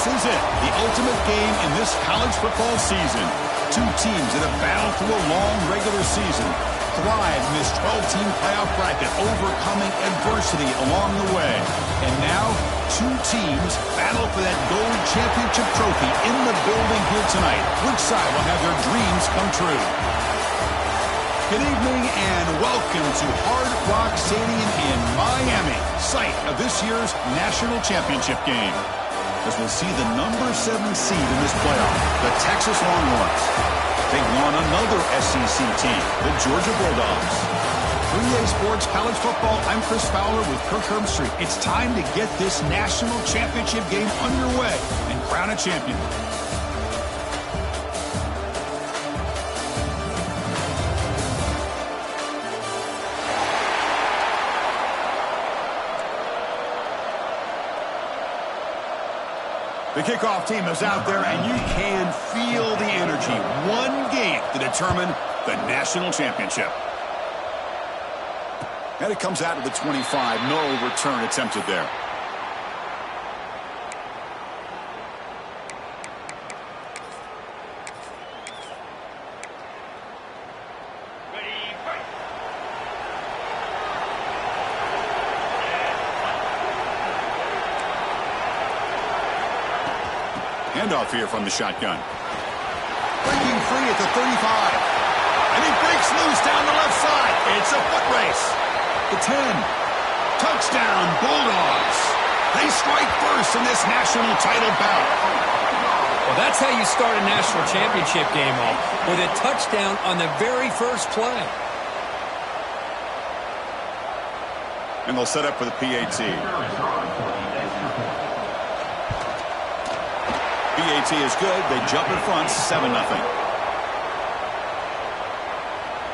This is it, the ultimate game in this college football season. Two teams that have battled through a long regular season, thrive in this 12-team playoff bracket, overcoming adversity along the way. And now, two teams battle for that gold championship trophy in the building here tonight. Which side will have their dreams come true? Good evening and welcome to Hard Rock Stadium in Miami, site of this year's national championship game. As we'll see the number 7 seed in this playoff, the Texas Longhorns, taking on another SEC team, the Georgia Bulldogs. 3A Sports College Football, I'm Chris Fowler with Kirk Herbstreit. It's time to get this national championship game underway and crown a champion. The kickoff team is out there, and you can feel the energy. One game to determine the national championship. And it comes out of the 25. No return attempted there. Handoff here from the shotgun. Breaking free at the 35. And he breaks loose down the left side. It's a foot race. The 10. Touchdown, Bulldogs. They strike first in this national title bout. Well, that's how you start a national championship game off, with a touchdown on the very first play. And they'll set up for the PAT. PAT is good. They jump in front, 7-0.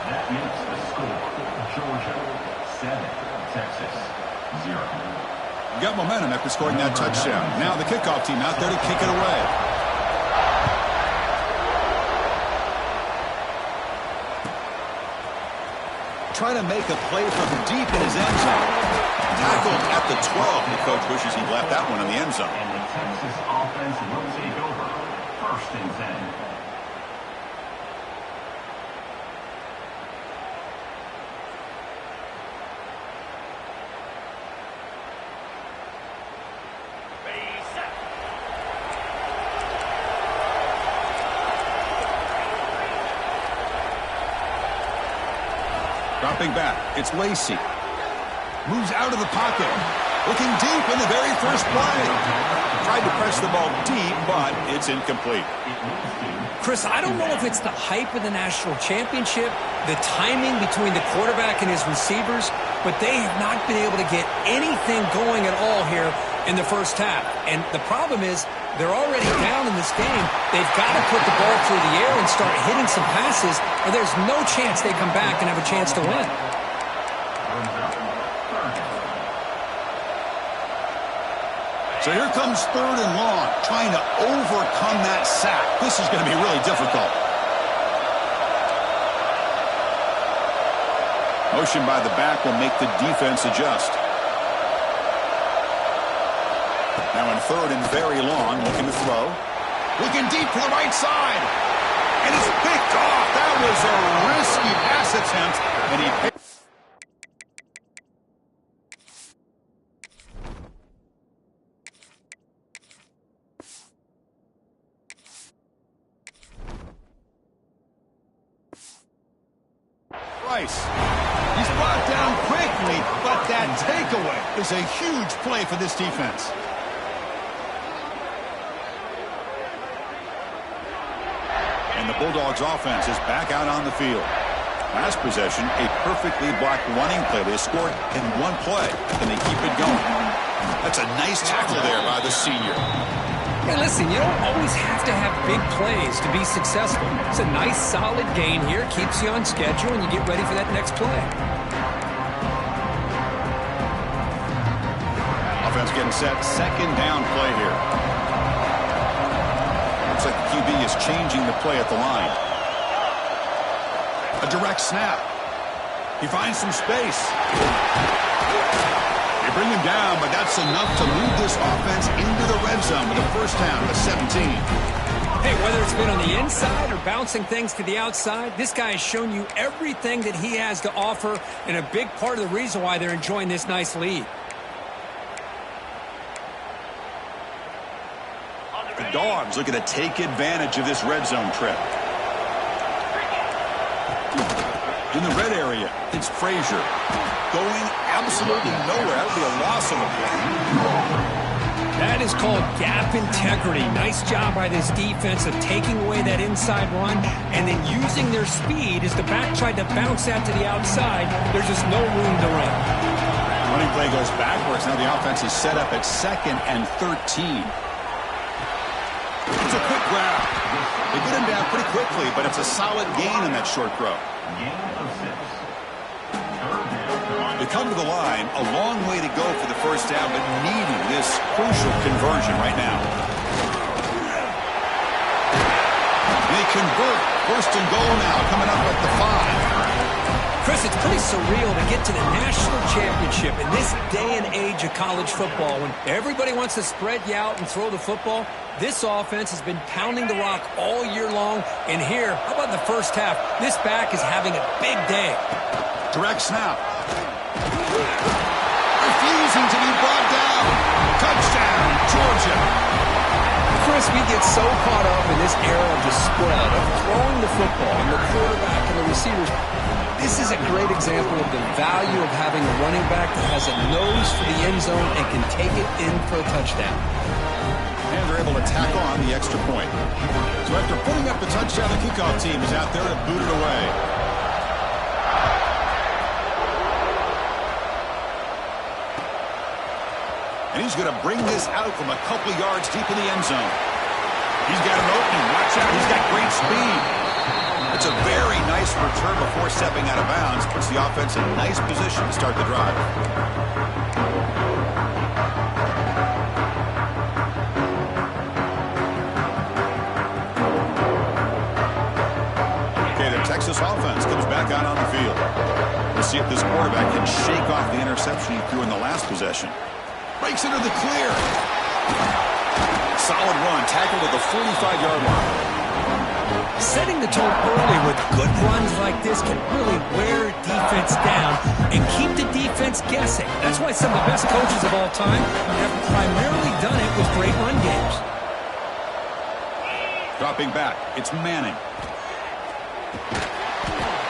That makes the score. Georgia 7, Texas 0. You got momentum after scoring that touchdown. Now the kickoff team out there to kick it away. Trying to make a play from deep in his end zone. Tackled at the 12. The coach wishes he left that one in the end zone. And the Texas offense will take over. 1st and 10. Dropping back, it's Lacey. Moves out of the pocket. Looking deep in the very first play. Tried to press the ball deep, but it's incomplete. Chris, I don't know if it's the hype of the national championship, the timing between the quarterback and his receivers, but they have not been able to get anything going at all here in the first half. And the problem is they're already down in this game. They've got to put the ball through the air and start hitting some passes, or there's no chance they come back and have a chance to win. So here comes 3rd and long, trying to overcome that sack. This is going to be really difficult. Motion by the back will make the defense adjust. Now in 3rd and very long, looking to throw. Looking deep to the right side. And it's picked off. That was a risky pass attempt. And he picked. He's brought down quickly, but that takeaway is a huge play for this defense. And the Bulldogs offense is back out on the field. Last possession, a perfectly blocked running play. They scored in one play. Can they keep it going? That's a nice tackle there by the senior. Hey, listen, you don't always have to have big plays to be successful. It's a nice, solid gain here. Keeps you on schedule, and you get ready for that next play. Offense getting set. 2nd down play here. Looks like the QB is changing the play at the line. A direct snap. He finds some space. They bring him down, but that's enough to move this offense into the red zone with a first down to 17. Hey, whether it's been on the inside or bouncing things to the outside, this guy has shown you everything that he has to offer, and a big part of the reason why they're enjoying this nice lead. The Dogs looking to take advantage of this red zone trip. In the red area, it's Frazier. Going absolutely nowhere. That would be a loss on the play. That is called gap integrity. Nice job by this defense of taking away that inside run and then using their speed as the back tried to bounce that to the outside. There's just no room to run. Running play goes backwards. Now the offense is set up at 2nd and 13. It's a quick grab. They get him down pretty quickly, but it's a solid gain in that short throw. Gain of 6. They come to the line, a long way to go for the first down, but needing this crucial conversion right now. They convert. First and goal now, coming up at the 5. Chris, it's pretty surreal to get to the national championship in this day and age of college football when everybody wants to spread you out and throw the football. This offense has been pounding the rock all year long, and here, how about the first half? This back is having a big day. Direct snap. Refusing to be brought down. Touchdown, Georgia. Chris, we get so caught up in this era of the spread, of throwing the football, and the quarterback and the receivers. This is a great example of the value of having a running back that has a nose for the end zone and can take it in for a touchdown. And they're able to tack on the extra point. So after putting up the touchdown, the kickoff team is out there to boot it away. And he's going to bring this out from a couple yards deep in the end zone. He's got an opening. Watch out. He's got great speed. It's a very nice return before stepping out of bounds. Puts the offense in a nice position to start the drive. Okay, the Texas offense comes back out on the field. We'll see if this quarterback can shake off the interception he threw in the last possession. Breaks into the clear. Solid run, tackled at the 45-yard line. Setting the tone early with good runs like this can really wear defense down and keep the defense guessing. That's why some of the best coaches of all time have primarily done it with great run games. Dropping back, it's Manning.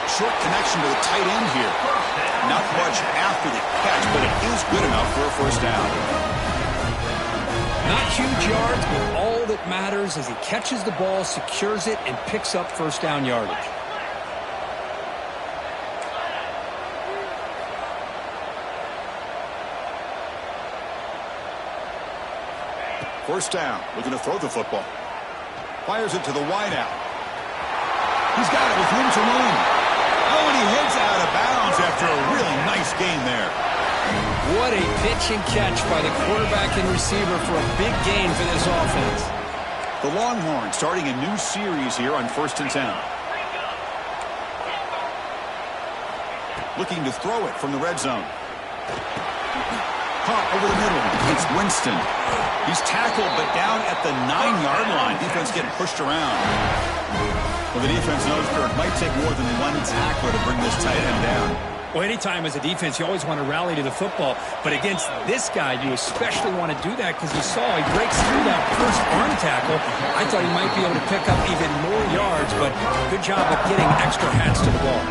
Short connection to the tight end here. Not much after the catch, but it is good enough for a first down. Not huge yards, but all that matters is he catches the ball, secures it, and picks up first down yardage. First down, looking to throw the football. Fires it to the wideout. He's got it with room to roam. Oh, and he heads out of bounds after a really nice gain there. What a pitch and catch by the quarterback and receiver for a big gain for this offense. The Longhorns starting a new series here on 1st and 10. Looking to throw it from the red zone. Caught over the middle. It's Winston. He's tackled, but down at the 9-yard line. Defense getting pushed around. Well, the defense knows it might take more than one tackler to bring this tight end down. Well, anytime as a defense, you always want to rally to the football. But against this guy, you especially want to do that because you saw he breaks through that first arm tackle. I thought he might be able to pick up even more yards, but good job of getting extra hands to the ball.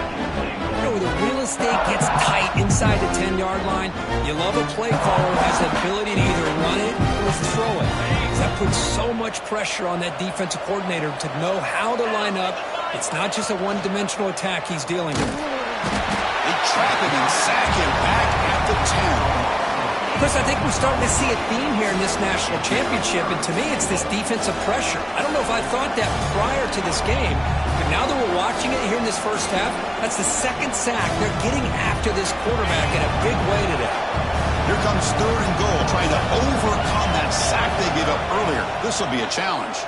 You know, the real estate gets tight inside the 10-yard line. You love a play caller who has the ability to either run it or throw it. That puts so much pressure on that defensive coordinator to know how to line up. It's not just a one-dimensional attack he's dealing with. They trap him and sack him back at the 10. Chris, I think we're starting to see a theme here in this national championship, and to me it's this defensive pressure. I don't know if I thought that prior to this game, but now that we're watching it here in this first half, that's the second sack. They're getting after this quarterback in a big way today. Here comes 3rd and goal, trying to overcome that sack they gave up earlier. This will be a challenge.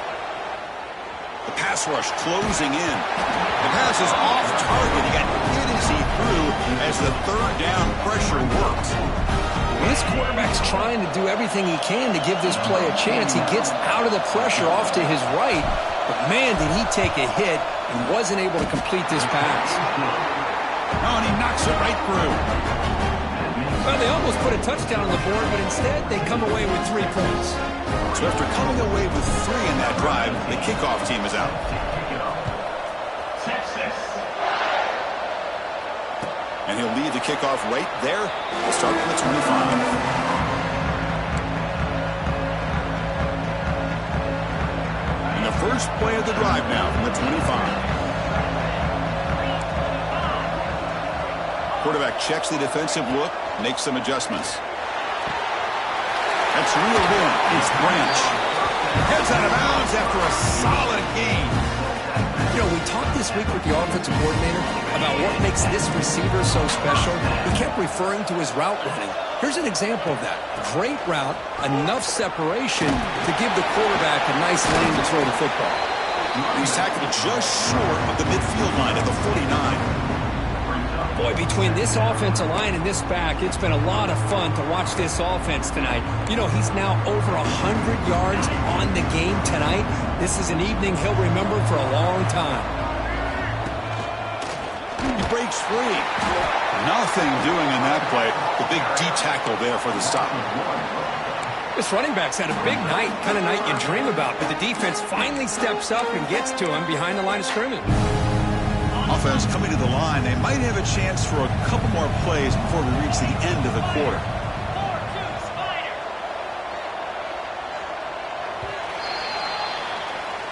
The pass rush closing in. The pass is off target. He got hit as he threw as the 3rd down pressure worked. When this quarterback's trying to do everything he can to give this play a chance, he gets out of the pressure off to his right. But, man, did he take a hit and wasn't able to complete this pass. Oh, and he knocks it right through. Well, they almost put a touchdown on the board, but instead they come away with 3 points. So after coming away with 3 in that drive, the kickoff team is out. And he'll leave the kickoff right there. We'll start from the 25. And the first play of the drive now from the 25. Quarterback checks the defensive look, makes some adjustments. That's reeled in. It's Branch. Heads out of bounds after a solid gain. You know, we talked this week with the offensive coordinator about what makes this receiver so special. He kept referring to his route running. Here's an example of that. Great route, enough separation to give the quarterback a nice lane to throw the football. He's tackled just short of the midfield line at the 49. Boy, between this offensive line and this back, it's been a lot of fun to watch this offense tonight. You know, he's now over 100 yards on the game tonight. This is an evening he'll remember for a long time. He breaks free. Nothing doing in that play. The big D tackle there for the stop. This running back's had a big night, kind of night you dream about, but the defense finally steps up and gets to him behind the line of scrimmage. Offense coming to the line. They might have a chance for a couple more plays before we reach the end of the quarter.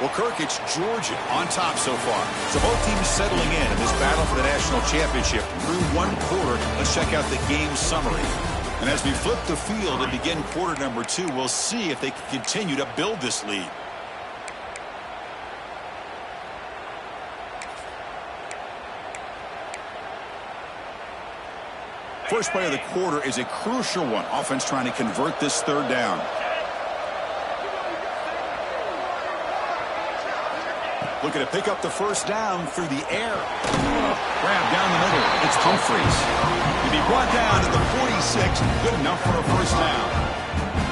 Well, Kirk, it's Georgia on top so far. So both teams settling in this battle for the national championship through one quarter. Let's check out the game summary. And as we flip the field and begin quarter number 2, we'll see if they can continue to build this lead. First play of the quarter is a crucial one. Offense trying to convert this third down. Looking to pick up the first down through the air. Grab down the middle. It's Humphreys. He'll be brought down to the 46. Good enough for a first down.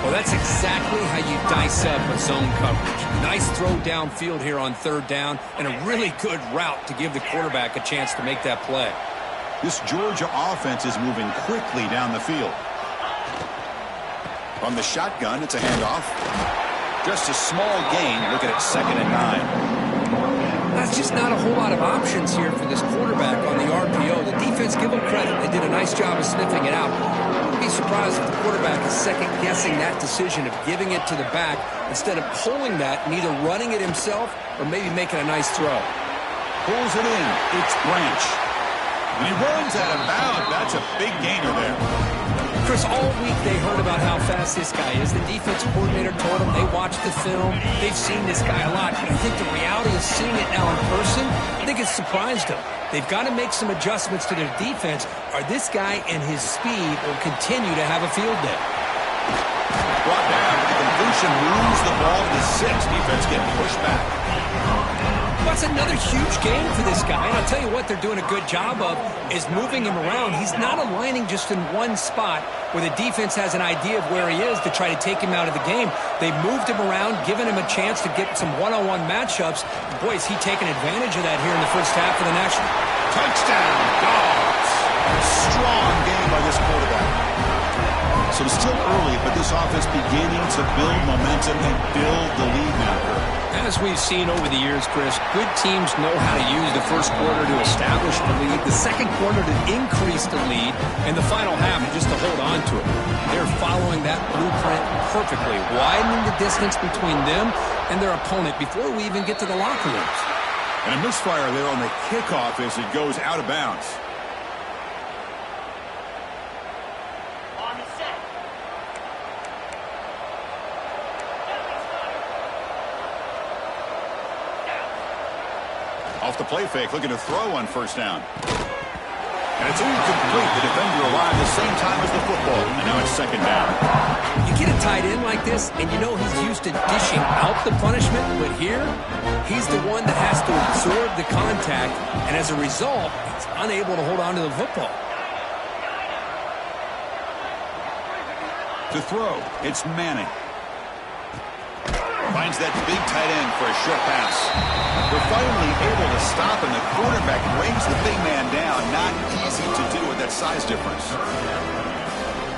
Well, that's exactly how you dice up a zone coverage. Nice throw downfield here on third down, and a really good route to give the quarterback a chance to make that play. This Georgia offense is moving quickly down the field. On the shotgun, it's a handoff. Just a small gain, looking at 2nd and 9. That's just not a whole lot of options here for this quarterback on the RPO. The defense, give them credit. They did a nice job of sniffing it out. I wouldn't be surprised if the quarterback is second-guessing that decision of giving it to the back instead of pulling that and either running it himself or maybe making a nice throw. Pulls it in. It's Branch. And he runs out of bounds. That's a big gainer there. Chris, all week they heard about how fast this guy is. The defensive coordinator told them they watched the film. They've seen this guy a lot. But I think the reality of seeing it now in person, I think it's surprised them. They've got to make some adjustments to their defense, or this guy and his speed will continue to have a field day. Brought down. The completion moves the ball to the 6. Defense getting pushed back. That's another huge game for this guy. And I'll tell you what they're doing a good job of is moving him around. He's not aligning just in one spot where the defense has an idea of where he is to try to take him out of the game. They've moved him around, given him a chance to get some one-on-one matchups. Boy, is he taking advantage of that here in the first half of the national. Touchdown, Dogs. Strong game by this quarterback. So it's still early, but this offense beginning to build momentum and build the lead now. As we've seen over the years, Chris, good teams know how to use the first quarter to establish the lead, the second quarter to increase the lead, and the final half just to hold on to it. They're following that blueprint perfectly, widening the distance between them and their opponent before we even get to the locker rooms. And a misfire there on the kickoff as it goes out of bounds. Off the play fake, looking to throw on first down. And it's incomplete. The defender arrived the same time as the football. And now it's 2nd down. You get a tight end like this, and you know he's used to dishing out the punishment, but here, he's the one that has to absorb the contact, and as a result, he's unable to hold on to the football. To throw, it's Manning. Finds that big tight end for a short pass. They're finally able to stop, and the quarterback brings the big man down. Not easy to do with that size difference.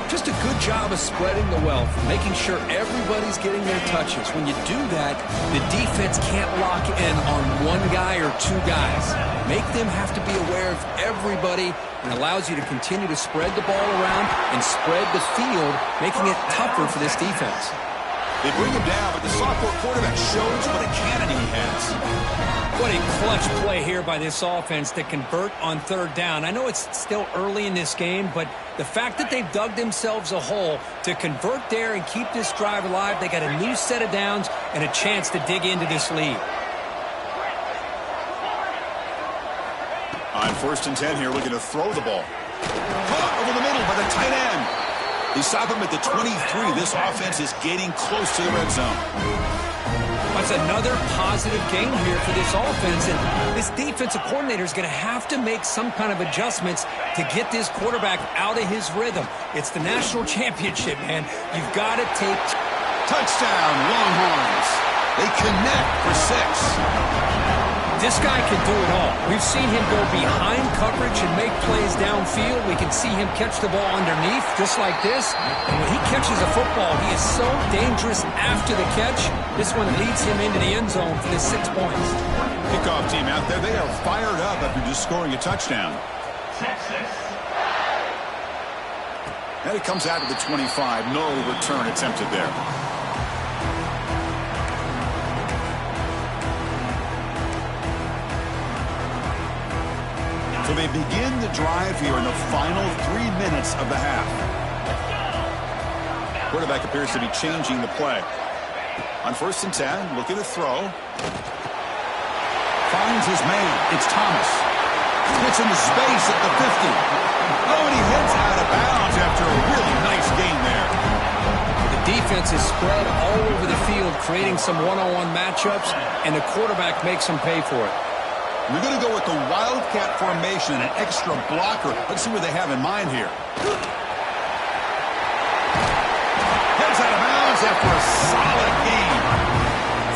Just a good job of spreading the wealth, making sure everybody's getting their touches. When you do that, the defense can't lock in on one guy or two guys. Make them have to be aware of everybody, and allows you to continue to spread the ball around and spread the field, making it tougher for this defense. They bring him down, but the sophomore quarterback shows what a cannon he has. What a clutch play here by this offense to convert on third down. I know it's still early in this game, but the fact that they've dug themselves a hole to convert there and keep this drive alive, they got a new set of downs and a chance to dig into this lead. On 1st and 10 here, looking to throw the ball. Caught over the middle by the tight end. They stop him at the 23. This offense is getting close to the red zone. That's another positive game here for this offense, and this defensive coordinator is going to have to make some kind of adjustments to get this quarterback out of his rhythm. It's the national championship, man. You've got to take... Touchdown, Longhorns. They connect for 6. This guy can do it all. We've seen him go behind coverage and make plays downfield. We can see him catch the ball underneath, just like this. And when he catches a football, he is so dangerous after the catch. This one leads him into the end zone for the 6 points. Kickoff team out there, they are fired up after just scoring a touchdown. And it comes out to the 25. No return attempted there. So they begin the drive here in the final 3 minutes of the half. Quarterback appears to be changing the play. On 1st and 10, looking to throw. Finds his man. It's Thomas. Gets into space at the 50. Oh, and he heads out of bounds after a really nice gain there. The defense is spread all over the field, creating some one-on-one matchups, and the quarterback makes them pay for it. We're going to go with the Wildcat formation and an extra blocker. Let's see what they have in mind here. Heads out of bounds after a solid game.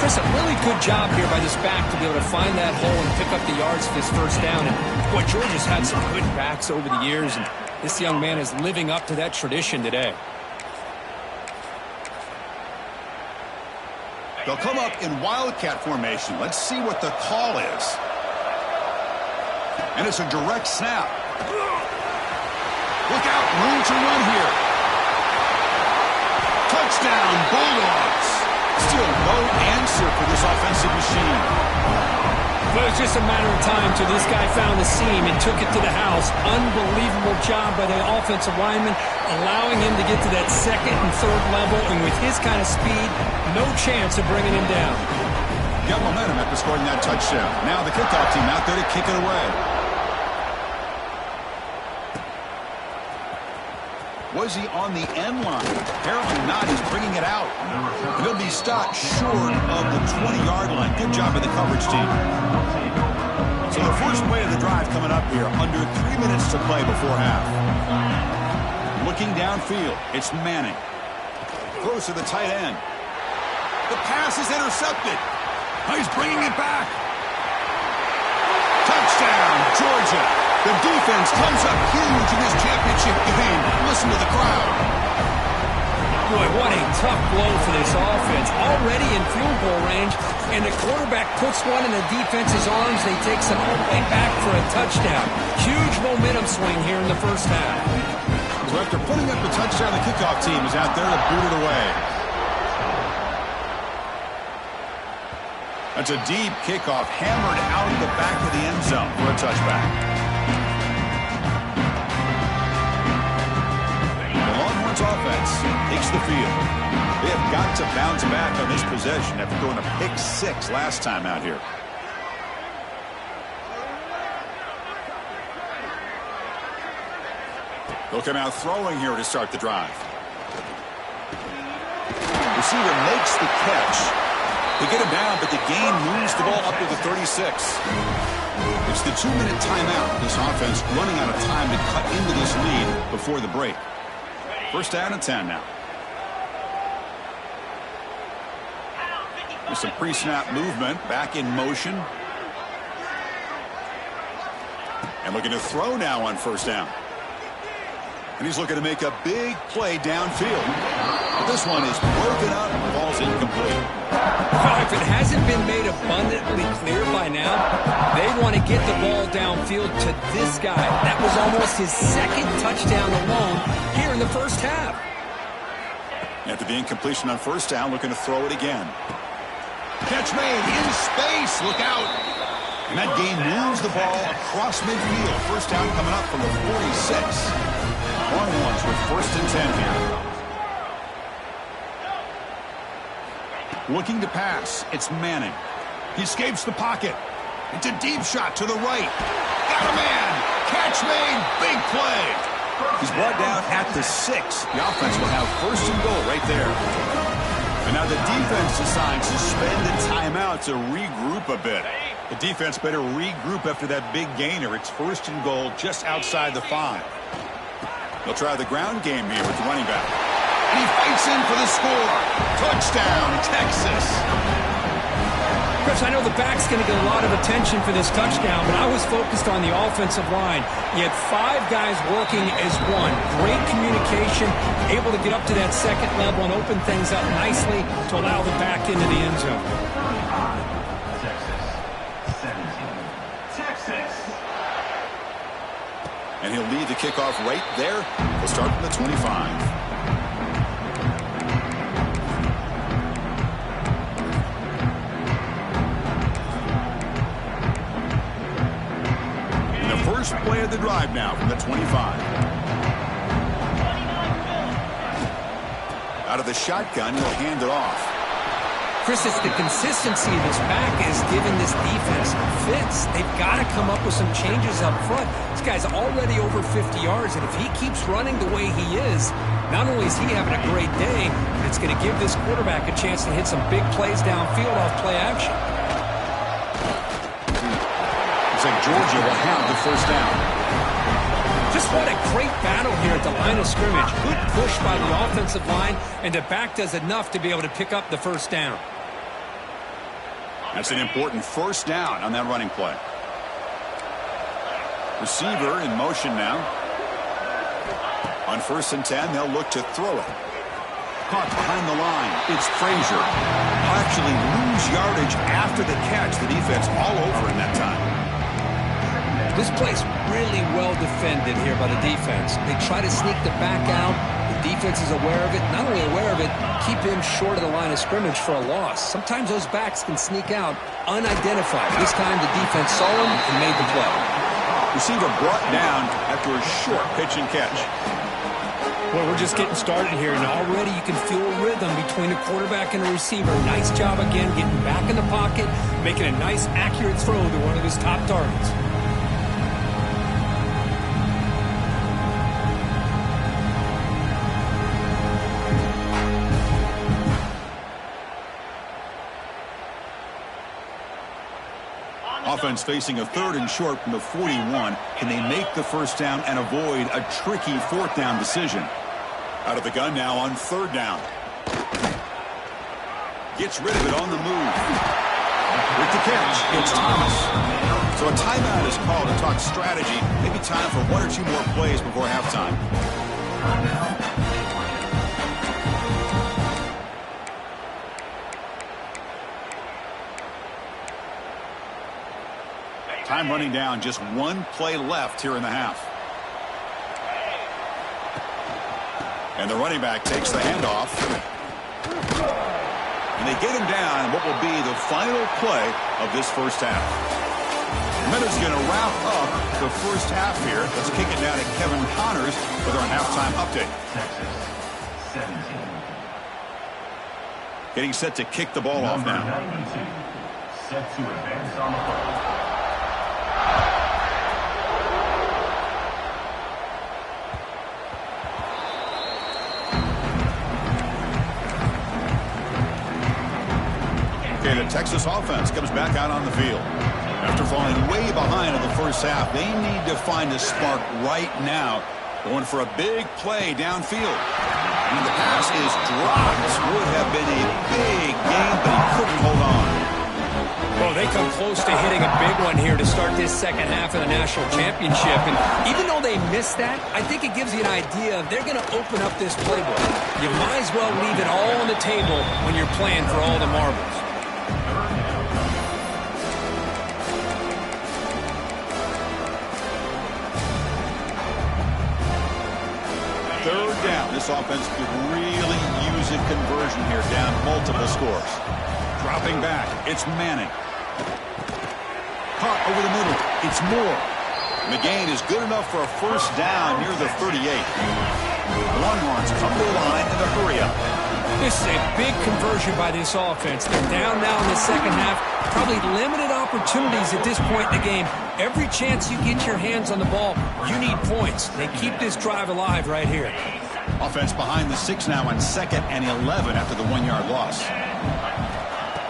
Chris, a really good job here by this back to be able to find that hole and pick up the yards for this first down. And boy, Georgia's had some good backs over the years, and this young man is living up to that tradition today. They'll come up in Wildcat formation. Let's see what the call is. And it's a direct snap. Look out, room to run here. Touchdown, Bulldogs. Still no answer for this offensive machine. But it was just a matter of time till this guy found the seam and took it to the house. Unbelievable job by the offensive lineman, allowing him to get to that 2nd and 3rd level. And with his kind of speed, no chance of bringing him down. Got momentum after scoring that touchdown. Now the kickoff team out there to kick it away. Was he on the end line? Apparently not. He's bringing it out. And he'll be stopped short of the 20-yard line. Good job by the coverage team. So the first play of the drive coming up here. Under 3 minutes to play before half. Looking downfield, it's Manning. Throws to the tight end. The pass is intercepted. Oh, he's bringing it back. Touchdown, Georgia. The defense comes up huge in this championship game. Listen to the crowd. Boy, what a tough blow for this offense. Already in field goal range, and the quarterback puts one in the defense's arms. They take some all the way back for a touchdown. Huge momentum swing here in the first half. So after putting up the touchdown, the kickoff team is out there to boot it away. That's a deep kickoff, hammered out of the back of the end zone for a touchback. The Longhorns offense takes the field. They have got to bounce back on this possession after throwing a pick 6 last time out here. They'll come out throwing here to start the drive. Receiver makes the catch. They get him down, but the gain moves the ball up to the 36. It's the 2-minute timeout. This offense running out of time to cut into this lead before the break. First down and 10 now. Some pre-snap movement, back in motion. And looking to throw now on first down. And he's looking to make a big play downfield. But this one is broken up, ball's incomplete. Well, if it hasn't been made abundantly clear by now, they want to get the ball downfield to this guy. That was almost his second touchdown alone here in the first half. After the incompletion on first down, looking to throw it again. Catch made in space. Look out. And that gain moves the ball across midfield. First down coming up from the 46. Longhorns with 1st and 10 here. Looking to pass. It's Manning. He escapes the pocket. It's a deep shot to the right. Got a man. Catch made. Big play. He's brought down at the 6. The offense will have 1st and goal right there. And now the defense decides to spend a timeout to regroup a bit. The defense better regroup after that big gainer. It's 1st and goal just outside the 5. They'll try the ground game here with the running back. And he fights in for the score. Touchdown, Texas. Chris, I know the back's going to get a lot of attention for this touchdown, but I was focused on the offensive line. You had 5 guys working as one. Great communication, able to get up to that second level and open things up nicely to allow the back into the end zone. Texas. And he'll lead the kickoff right there. We'll start from the 25. First play of the drive now from the 25. Out of the shotgun, he'll hand it off. Chris, it's the consistency of his back is giving this defense fits. They've got to come up with some changes up front. This guy's already over 50 yards, and if he keeps running the way he is, not only is he having a great day, but it's going to give this quarterback a chance to hit some big plays downfield off play action. Like Georgia will have the first down. Just what a great battle here at the line of scrimmage. Good push by the offensive line, and the back does enough to be able to pick up the first down. That's an important first down on that running play. Receiver in motion now. On 1st and 10, they'll look to throw it. Caught behind the line. It's Frazier. He'll actually lose yardage after the catch. The defense all over in that time. This play's really well defended here by the defense. They try to sneak the back out. The defense is aware of it. Not only aware of it, keep him short of the line of scrimmage for a loss. Sometimes those backs can sneak out unidentified. This time the defense saw him and made the play. Receiver brought down after a short pitch and catch. Well, we're just getting started here, and already you can feel a rhythm between the quarterback and the receiver. Nice job again getting back in the pocket, making a nice, accurate throw to one of his top targets. Offense facing a 3rd and short from the 41. Can they make the first down and avoid a tricky 4th down decision? Out of the gun now on 3rd down. Gets rid of it on the move. With the catch, it's Thomas. So a timeout is called to talk strategy. Maybe time for 1 or 2 more plays before halftime. Time running down, just 1 play left here in the half. And the running back takes the handoff. And they get him down in what will be the final play of this first half. Minutes going to wrap up the first half here. Let's kick it down to Kevin Connors with our halftime update. Texas 17. Getting set to kick the ball off now. 92. Set to advance on the play. Okay, the Texas offense comes back out on the field. After falling way behind in the first half, they need to find a spark right now. Going for a big play downfield. And the pass is dropped. Would have been a big gain, but he couldn't hold on. Well, they come close to hitting a big one here to start this second half of the national championship. And even though they missed that, I think it gives you an idea of they're going to open up this playbook. You might as well leave it all on the table when you're playing for all the marbles. Third down. This offense could really use a conversion here, down multiple scores. Dropping back. It's Manning. Caught over the middle. It's Moore. McGain is good enough for a first down near the 38. Longhorns come to the line in the hurry-up. This is a big conversion by this offense. They're down now in the second half. Probably limited opportunities at this point in the game. Every chance you get your hands on the ball, you need points. They keep this drive alive right here. Offense behind the 6 now on 2nd and 11 after the 1-yard loss.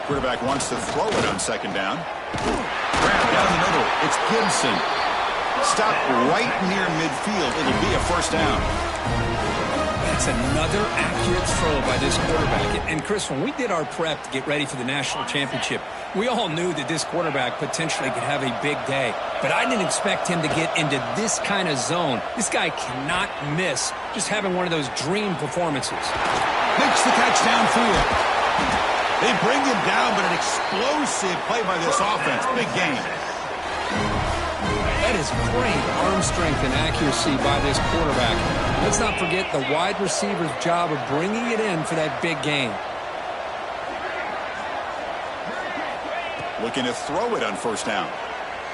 Quarterback wants to throw it on 2nd down. Grab down the middle. It's Gibson. Stopped right near midfield. It'll be a first down. That's another accurate throw by this quarterback. And, Chris, when we did our prep to get ready for the national championship, we all knew that this quarterback potentially could have a big day. But I didn't expect him to get into this kind of zone. This guy cannot miss just having one of those dream performances. Makes the catch downfield. They bring him down, but an explosive play by this offense. Big game. That is great arm strength and accuracy by this quarterback. Let's not forget the wide receiver's job of bringing it in for that big gain. Looking to throw it on first down.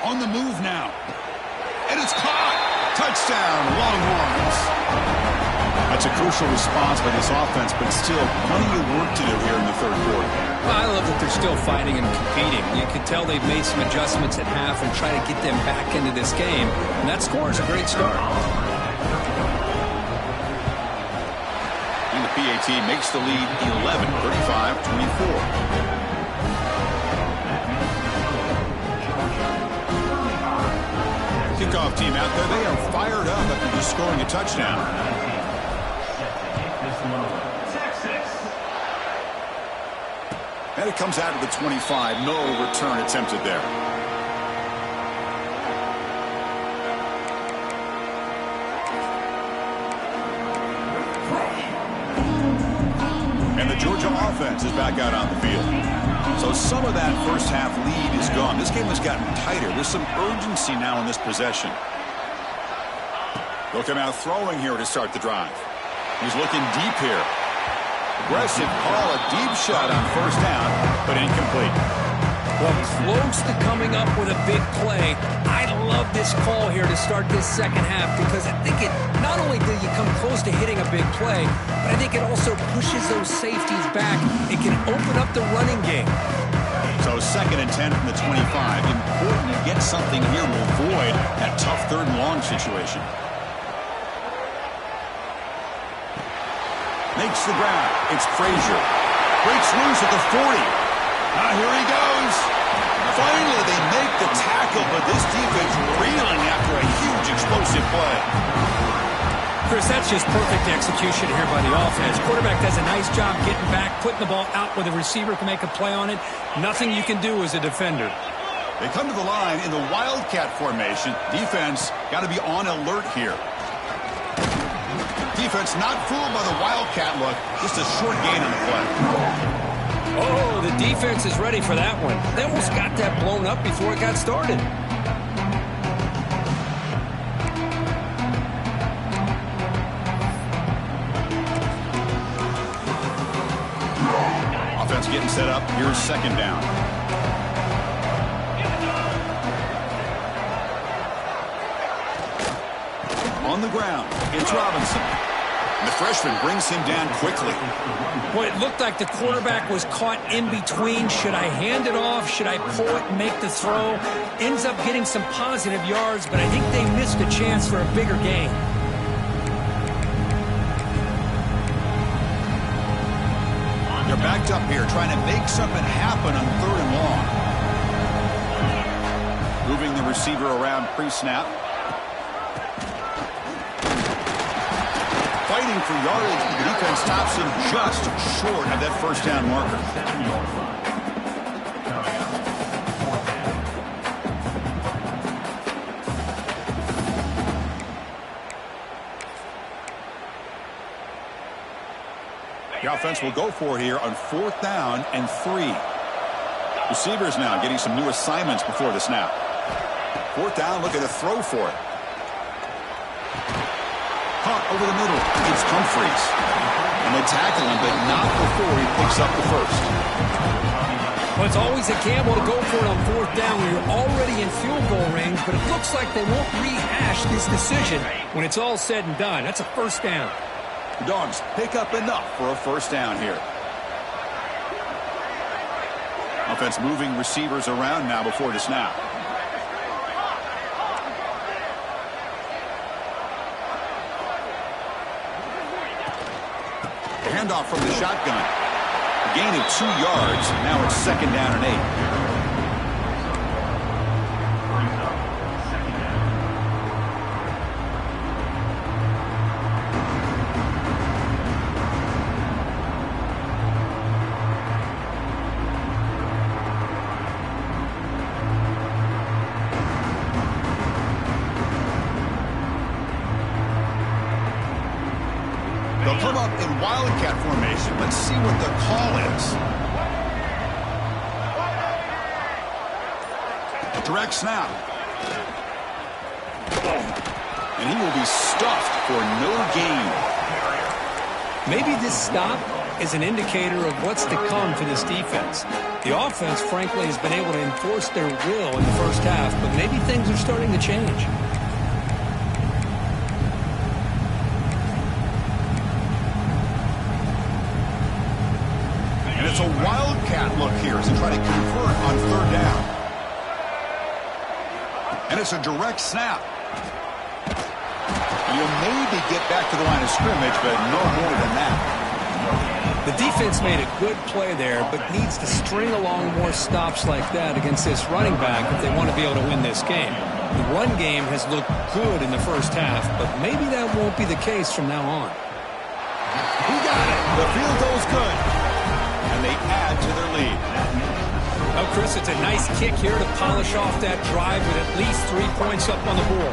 On the move now. And it's caught. Touchdown, Longhorns. That's a crucial response by this offense, but still plenty of work to do here in the third quarter. Well, I love that they're still fighting and competing. You can tell they've made some adjustments at half and try to get them back into this game. And that score is a great start. And the PAT makes the lead 11, 35-24. Kickoff team out there. They are fired up after just scoring a touchdown. And it comes out of the 25. No return attempted there. And the Georgia offense is back out on the field. So some of that first half lead is gone. This game has gotten tighter. There's some urgency now in this possession. They'll come out throwing here to start the drive. He's looking deep here. Aggressive call, a deep shot on first down, but incomplete. Well, close to coming up with a big play. I love this call here to start this second half because I think it not only do you come close to hitting a big play, but I think it also pushes those safeties back. It can open up the running game. So 2nd and 10 from the 25. Important to get something here to avoid that tough 3rd and long situation. Makes the grab. It's Frazier. Breaks loose at the 40. Here he goes. Finally, they make the tackle, but this defense reeling after a huge explosive play. Chris, that's just perfect execution here by the offense. Quarterback does a nice job getting back, putting the ball out where the receiver can make a play on it. Nothing you can do as a defender. They come to the line in the Wildcat formation. Defense got to be on alert here. Defense not fooled by the Wildcat look. Just a short gain on the play. Oh, the defense is ready for that one. They almost got that blown up before it got started. Offense getting set up. Here's 2nd down. On the ground, it's Robinson. The freshman brings him down quickly. Boy, it looked like the quarterback was caught in between. Should I hand it off? Should I pull it and make the throw? Ends up getting some positive yards, but I think they missed a chance for a bigger gain. They're backed up here, trying to make something happen on 3rd and long. Moving the receiver around pre-snap. fighting for yardage, but the defense stops him just short of that first down marker. The offense will go for it here on 4th down and 3. Receivers now getting some new assignments before the snap. 4th down, looking to throw for it. Caught over the middle. It's Humphreys. And they tackle him, but not before he picks up the first. Well, it's always a gamble to go for it on 4th down when you're already in field goal range, but it looks like they won't rehash this decision when it's all said and done. That's a first down. The Dogs pick up enough for a first down here. Offense moving receivers around now before the snap. Handoff from the shotgun. A gain of 2 yards. Now it's 2nd down and 8. They'll come up in wildcat formation. Let's see what the call is. Direct snap. And he will be stuffed for no gain. Maybe this stop is an indicator of what's to come for this defense. The offense, frankly, has been able to enforce their will in the first half, but maybe things are starting to change. It's a wildcat look here as they try to convert on 3rd down. And it's a direct snap. You'll maybe get back to the line of scrimmage, but no more than that. The defense made a good play there, but needs to string along more stops like that against this running back if they want to be able to win this game. The run game has looked good in the first half, but maybe that won't be the case from now on. He got it. The field goal's good. And they add to their lead. Oh, Chris, it's a nice kick here to polish off that drive with at least 3 points up on the board.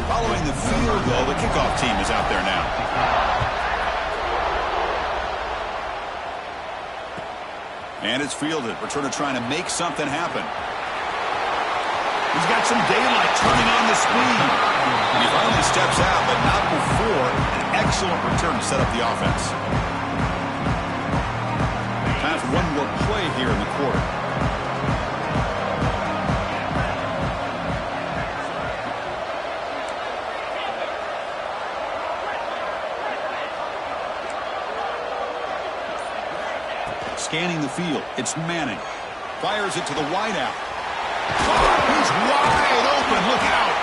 Following the field goal, the kickoff team is out there now. And it's fielded. Returner trying to make something happen. He's got some daylight turning on the speed. He finally steps out, but not before an excellent return to set up the offense. Time for one more play here in the quarter. Scanning the field. It's Manning. Fires it to the wideout. Oh, he's wide open. Look out.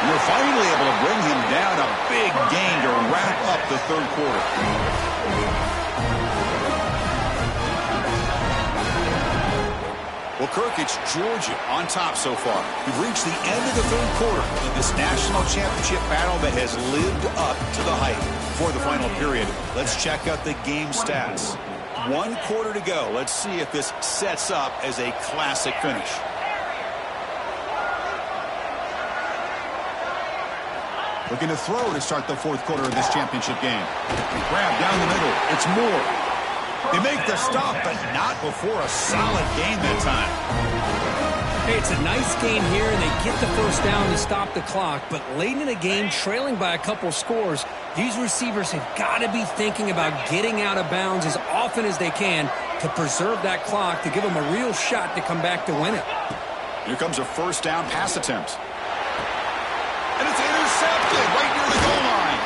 We're finally able to bring him down. A big gain to wrap up the 3rd quarter. Well, Kirk, it's Georgia on top so far. We've reached the end of the 3rd quarter in this national championship battle that has lived up to the hype. For the final period, let's check out the game stats. 1 quarter to go. Let's see if this sets up as a classic finish. Looking to throw to start the 4th quarter of this championship game. Grab down the middle. It's Moore. They make the stop, but not before a solid gain that time. Hey, it's a nice game here, and they get the first down to stop the clock. But late in the game, trailing by a couple scores, these receivers have got to be thinking about getting out of bounds as often as they can to preserve that clock, to give them a real shot to come back to win it. Here comes a first down pass attempt. And it's intercepted right near the goal line.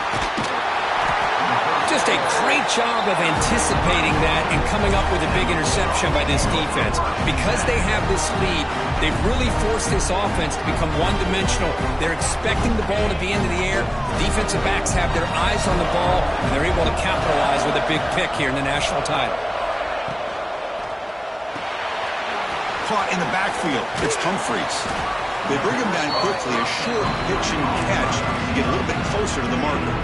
Just a great job of anticipating that and coming up with a big interception by this defense. Because they have this lead, they've really forced this offense to become one-dimensional. They're expecting the ball to be into the air. The defensive backs have their eyes on the ball, and they're able to capitalize with a big pick here in the national title. Caught in the backfield. It's Humphreys. They bring him down quickly. A short pitch and catch to get a little bit closer to the marker.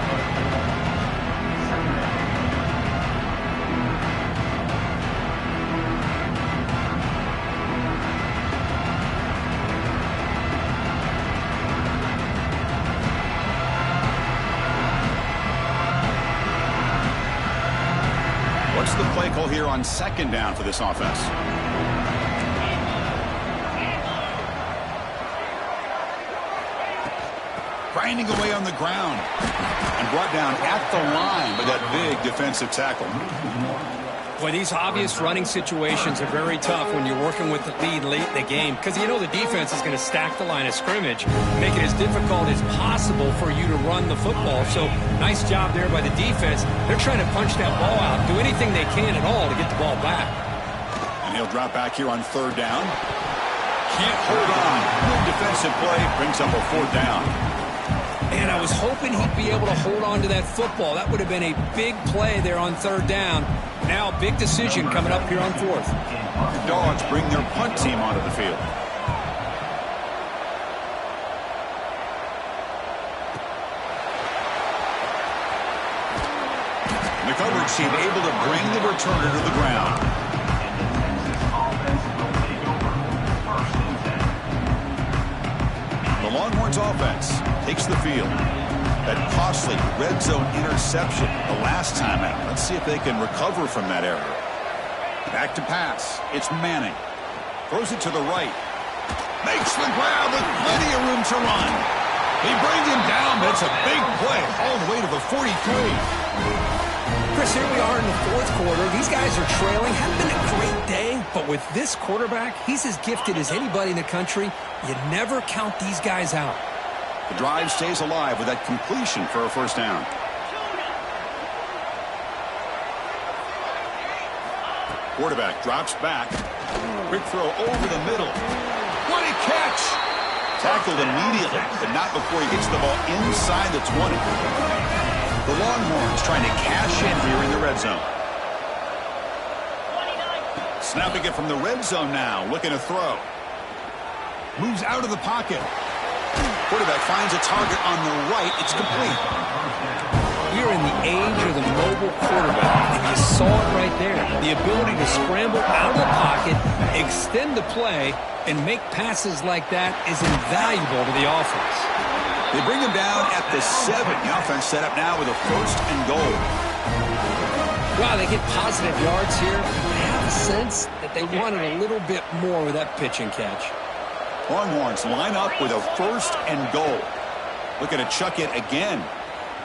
the play call here on second down for this offense. Grinding away on the ground and brought down at the line by that big defensive tackle. Boy, these obvious running situations are very tough when you're working with the lead late in the game because you know the defense is going to stack the line of scrimmage, make it as difficult as possible for you to run the football. So nice job there by the defense. They're trying to punch that ball out, do anything they can at all to get the ball back. And he'll drop back here on third down. Can't hold on. Good defensive play brings up a fourth down. And I was hoping he'd be able to hold on to that football. That would have been a big play there on third down. Now, big decision coming up here on fourth. The Dogs bring their punt team onto the field. The coverage team able to bring the returner to the ground. The Longhorns offense takes the field. That costly red zone interception the last time out. Let's see if they can recover from that error. Back to pass. It's Manning. Throws it to the right. Makes the grab with plenty of room to run. They bring him down, but it's a big play all the way to the 43. Chris, here we are in the fourth quarter. These guys are trailing. Hasn't been a great day, but with this quarterback, he's as gifted as anybody in the country. You never count these guys out. The drive stays alive with that completion for a first down. Quarterback drops back. Quick throw over the middle. What a catch! Tackled immediately, but not before he gets the ball inside the 20. The Longhorns trying to cash in here in the red zone. Snapping it from the red zone now, looking to throw. Moves out of the pocket. Quarterback finds a target on the right. It's complete. We're in the age of the mobile quarterback, and you saw it right there. The ability to scramble out of the pocket, extend the play, and make passes like that is invaluable to the offense. They bring him down at the 7. The offense set up now with a first and goal. Wow, they get positive yards here. I have a sense that they wanted a little bit more with that pitch and catch. Longhorns line up with a first and goal. Looking to chuck it again.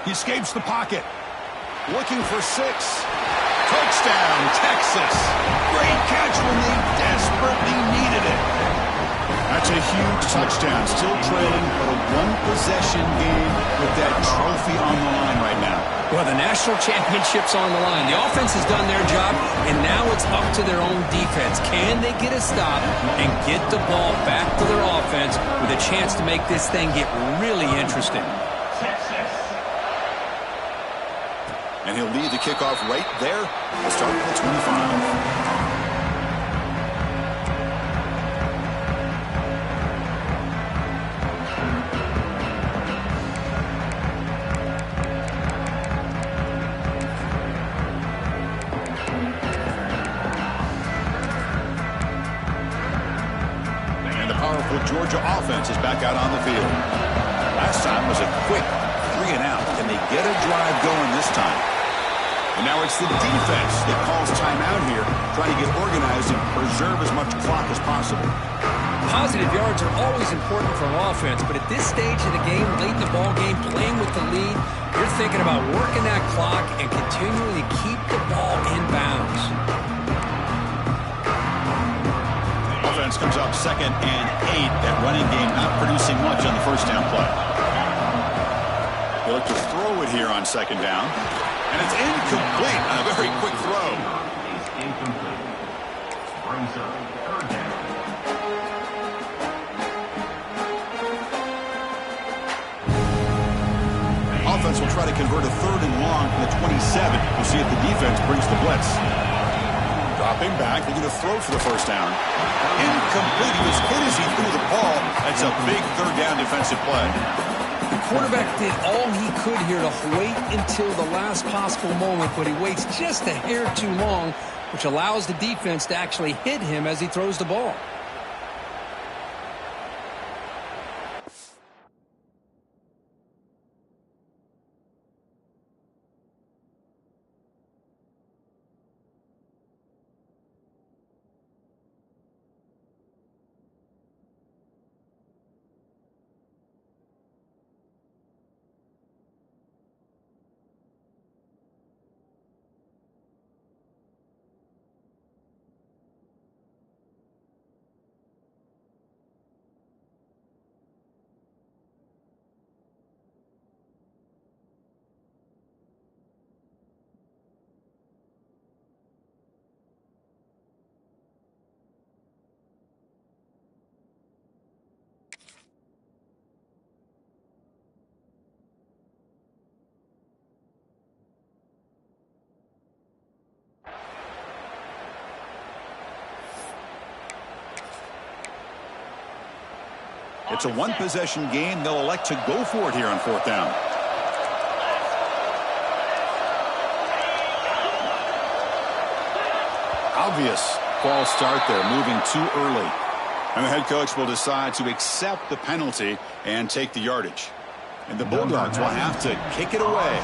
He escapes the pocket. Looking for 6. Touchdown, Texas. Great catch when they desperately needed it. That's a huge touchdown. Still trailing, but a one-possession game with that trophy on the line right now. Well, the national championship's on the line. The offense has done their job, and now it's up to their own defense. Can they get a stop and get the ball back to their offense with a chance to make this thing get really interesting? And he'll lead the kickoff right there. We'll start at the 25. Georgia offense is back out on the field. Last time was a quick 3 and out. Can they get a drive going this time? And now it's the defense that calls timeout here, trying to get organized and preserve as much clock as possible. Positive yards are always important for an offense, but at this stage of the game, late in the ball game, playing with the lead, you're thinking about working that clock and continuing to keep the ball in bounds. Offense comes up 2nd and 8. That running game not producing much on the first down play. They look to throw it here on 2nd down. And it's incomplete on a very quick throw. It's incomplete. Brings up 3rd down. Offense will try to convert a 3rd and long from the 27. We'll see if the defense brings the blitz. Dropping back, looking to throw for the first down. Incomplete. He was hit as he threw the ball. That's a big 3rd down defensive play. The quarterback did all he could here to wait until the last possible moment, but he waits just a hair too long, which allows the defense to actually hit him as he throws the ball. It's a one-possession game. They'll elect to go for it here on 4th down. Obvious false start there, moving too early. And the head coach will decide to accept the penalty and take the yardage. And the Bulldogs will have to kick it away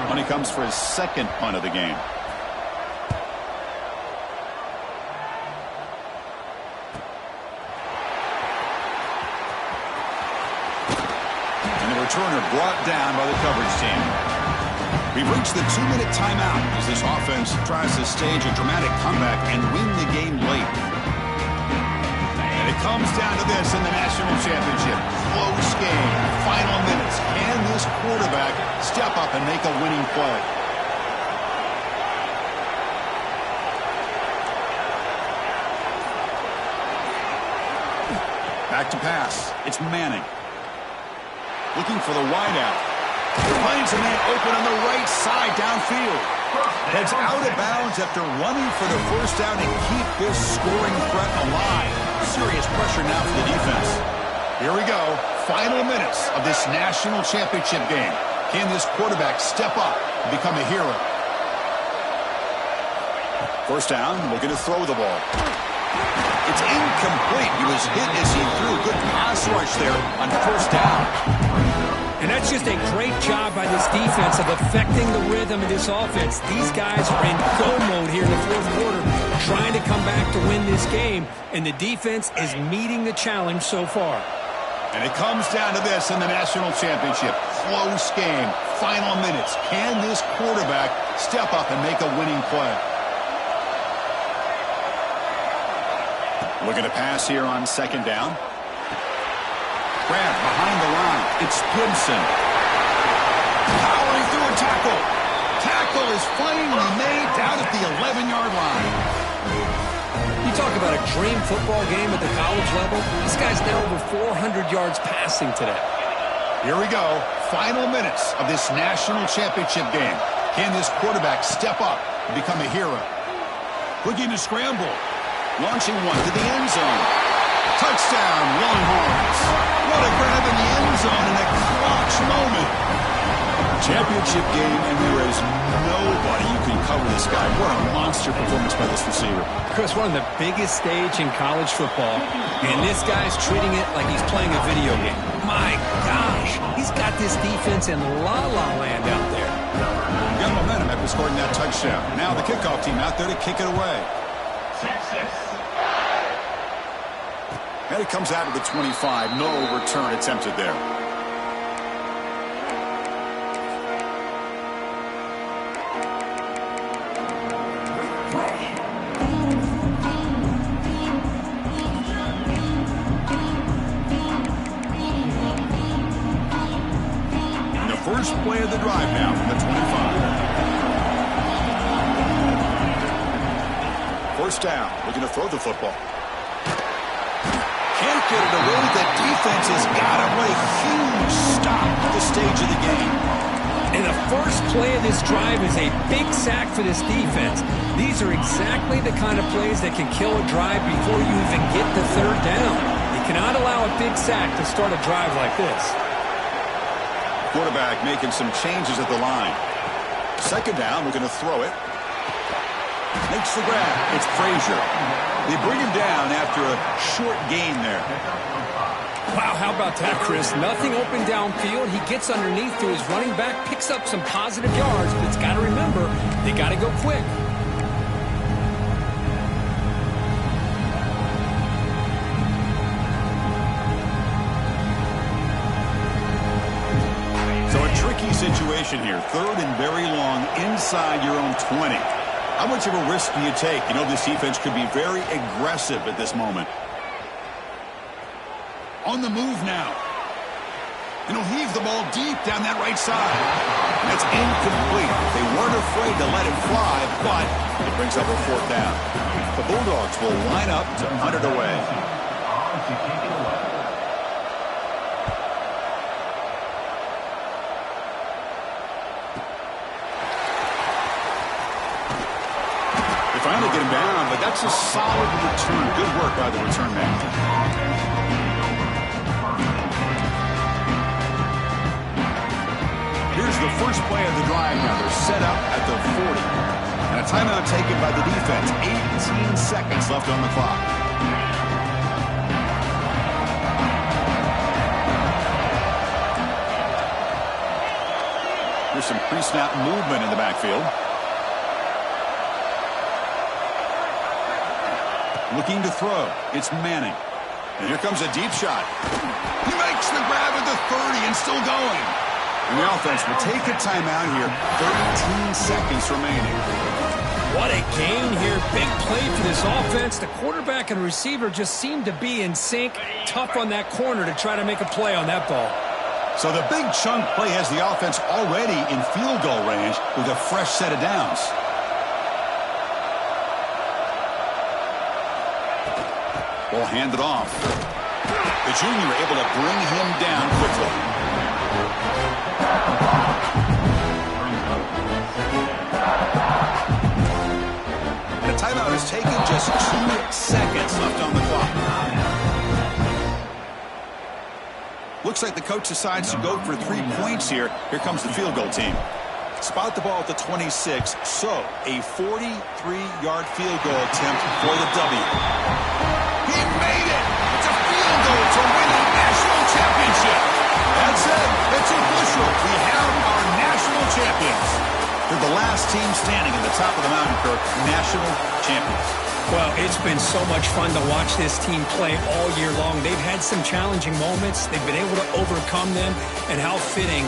when he comes for his second punt of the game. And the returner brought down by the coverage team. We've reached the 2-minute timeout as this offense tries to stage a dramatic comeback and win the game late. And it comes down to this in the national championship. Close game. Final minutes. Can this quarterback step up and make a winning play? Back to pass. It's Manning. Looking for the wideout. Finds a man open on the right side downfield. Heads out of bounds after running for the first down and keep this scoring threat alive. Serious pressure now for the defense. Here we go. Final minutes of this national championship game. Can this quarterback step up and become a hero? First down, looking to throw the ball. It's incomplete. He was hit as he threw. Good pass rush there on first down. And that's just a great job by this defense of affecting the rhythm of this offense. These guys are in go mode here in the fourth quarter, trying to come back to win this game, and the defense is meeting the challenge so far. And it comes down to this in the national championship. Close game. Final minutes. Can this quarterback step up and make a winning play? Looking to pass here on second down. Grab behind the line. It's Gibson. Powering through a tackle. Tackle is finally made down at the 11-yard line. You talk about a dream football game at the college level. This guy's now over 400 yards passing today. Here we go. Final minutes of this national championship game. Can this quarterback step up and become a hero? Looking to scramble. Launching one to the end zone. Touchdown, Longhorns. What a grab in the end zone in a clutch moment. Championship game, and there is nobody who can cover this guy. What a monster performance by this receiver. Chris, one of the biggest stage in college football, and this guy's treating it like he's playing a video game. My gosh, he's got this defense in la-la land out there. Got momentum after scoring that touchdown. Now the kickoff team out there to kick it away. And it comes out of the 25. No return attempted there. And the first play of the drive now from the 25. First down. Looking to throw the football. Can't get it away. The defense has got him. What a huge stop at this stage of the game. And the first play of this drive is a big sack for this defense. These are exactly the kind of plays that can kill a drive before you even get the third down. You cannot allow a big sack to start a drive like this. Quarterback making some changes at the line. Second down, we're going to throw it. Makes the grab. It's Frazier. They bring him down after a short gain there. Wow, how about that, Chris? Nothing open downfield. He gets underneath to his running back, picks up some positive yards, but it's got to remember, they got to go quick. So a tricky situation here. Third and very long inside your own 20. How much of a risk do you take? You know, this defense could be very aggressive at this moment. On the move now. And he'll heave the ball deep down that right side. That's incomplete. They weren't afraid to let it fly, but it brings up a fourth down. The Bulldogs will line up to punt it away. Finally get him down, but that's a solid return. Good work by the return man. is the first play of the drive now. They're set up at the 40. And a timeout taken by the defense. 18 seconds left on the clock. There's some pre-snap movement in the backfield. Looking to throw. It's Manning. And here comes a deep shot. He makes the grab at the 30 and still going. And the offense will take a timeout here. 13 seconds remaining. What a gain here. Big play for this offense. The quarterback and receiver just seem to be in sync. Tough on that corner to try to make a play on that ball. So the big chunk play has the offense already in field goal range with a fresh set of downs. Ball handed off. The junior able to bring him down quickly. The timeout is taken, just 2 seconds left on the clock. Looks like the coach decides to go for 3 points here. Here comes the field goal team. Spot the ball at the 26, so a 43-yard field goal attempt for the W. He made it! It's a field goal to win a national championship! That's it! It's official! We have our national champions! They're the last team standing at the top of the mountain, Kirk. National champions. Well, it's been so much fun to watch this team play all year long. They've had some challenging moments. They've been able to overcome them, and how fitting